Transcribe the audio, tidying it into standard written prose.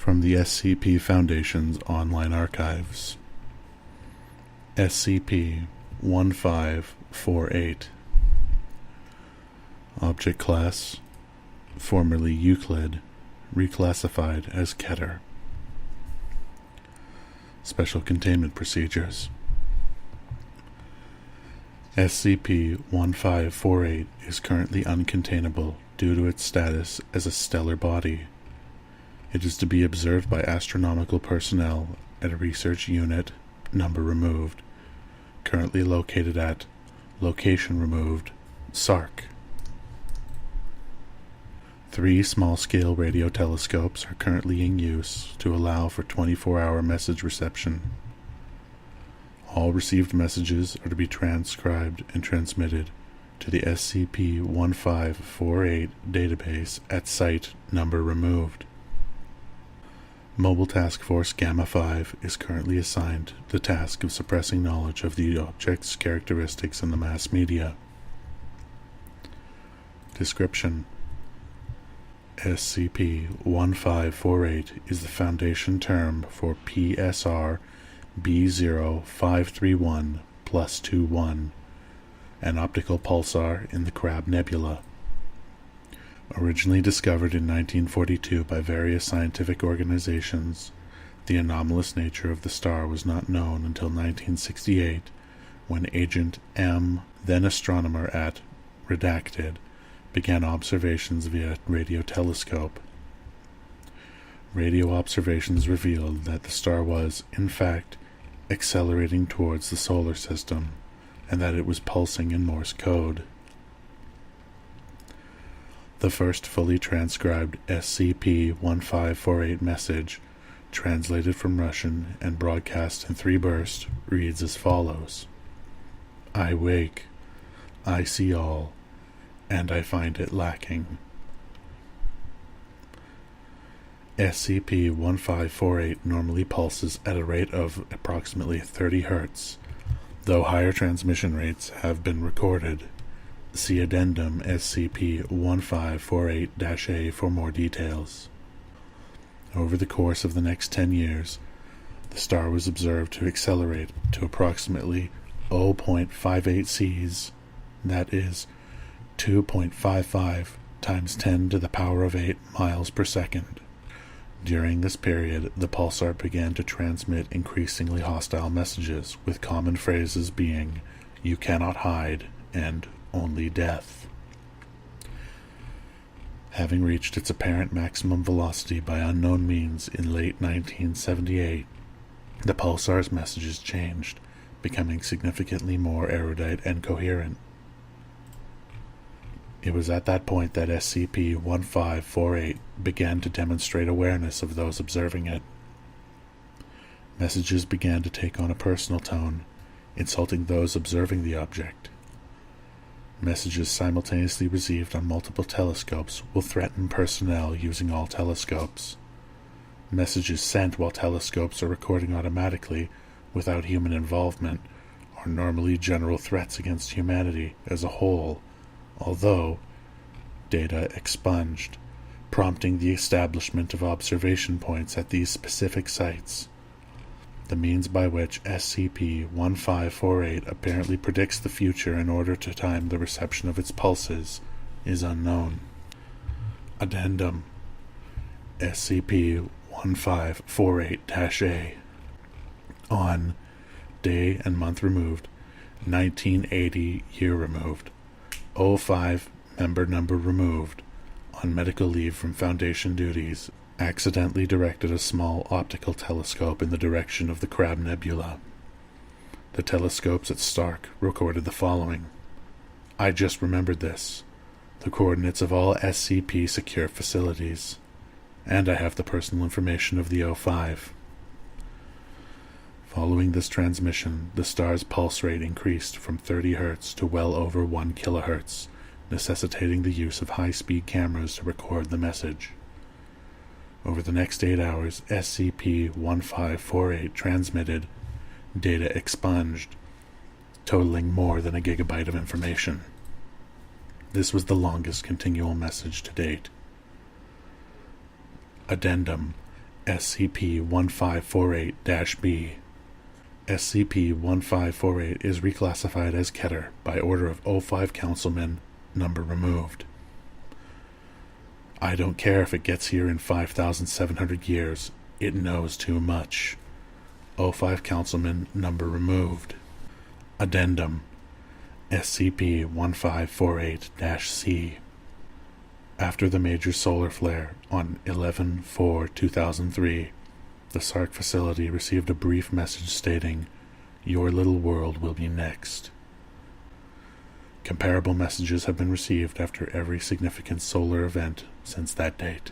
From the SCP Foundation's online archives. SCP-1548. Object Class: formerly Euclid, reclassified as Keter. Special Containment Procedures. SCP-1548 is currently uncontainable due to its status as a stellar body. It is to be observed by astronomical personnel at a research unit, number removed, currently located at location removed, SARC. 3 small-scale radio telescopes are currently in use to allow for 24-hour message reception. All received messages are to be transcribed and transmitted to the SCP-1548 database at site number removed. Mobile Task Force Gamma-5 is currently assigned the task of suppressing knowledge of the object's characteristics in the mass media. Description: SCP-1548 is the Foundation term for PSR B0531+21, an optical pulsar in the Crab Nebula. Originally discovered in 1942 by various scientific organizations, the anomalous nature of the star was not known until 1968, when Agent M., then astronomer at Redacted, began observations via radio telescope. Radio observations revealed that the star was, in fact, accelerating towards the solar system, and that it was pulsing in Morse code. The first fully transcribed SCP-1548 message, translated from Russian and broadcast in 3 bursts, reads as follows: I wake, I see all, and I find it lacking. SCP-1548 normally pulses at a rate of approximately 30 Hz, though higher transmission rates have been recorded. See Addendum SCP-1548-A for more details. Over the course of the next 10 years, the star was observed to accelerate to approximately 0.58 Cs, that is, 2.55 times 10 to the power of 8 miles per second. During this period, the pulsar began to transmit increasingly hostile messages, with common phrases being, "You cannot hide," and "only death." Having reached its apparent maximum velocity by unknown means in late 1978, the pulsar's messages changed, becoming significantly more erudite and coherent. It was at that point that SCP-1548 began to demonstrate awareness of those observing it. Messages began to take on a personal tone, insulting those observing the object. Messages simultaneously received on multiple telescopes will threaten personnel using all telescopes. Messages sent while telescopes are recording automatically, without human involvement, are normally general threats against humanity as a whole, although data expunged, prompting the establishment of observation points at these specific sites. The means by which SCP-1548 apparently predicts the future in order to time the reception of its pulses is unknown. Addendum SCP-1548-A. On day and month removed, 1980 year removed, 05 member number removed, on medical leave from Foundation duties, accidentally directed a small optical telescope in the direction of the Crab Nebula. The telescopes at StR recorded the following: I just remembered this. The coordinates of all SCP secure facilities. And I have the personal information of the 05. Following this transmission, the star's pulse rate increased from 30 Hz to well over 1 kHz, necessitating the use of high-speed cameras to record the message. Over the next 8 hours, SCP-1548 transmitted, data expunged, totaling more than a gigabyte of information. This was the longest continual message to date. Addendum SCP-1548-B. SCP-1548 is reclassified as Keter by order of O5 Councilman, number removed. I don't care if it gets here in 5,700 years. It knows too much. O5 Councilman, number removed. Addendum. SCP-1548-C. After the major solar flare on 11/4/2003, the SARC facility received a brief message stating, "Your little world will be next." Comparable messages have been received after every significant solar event since that date.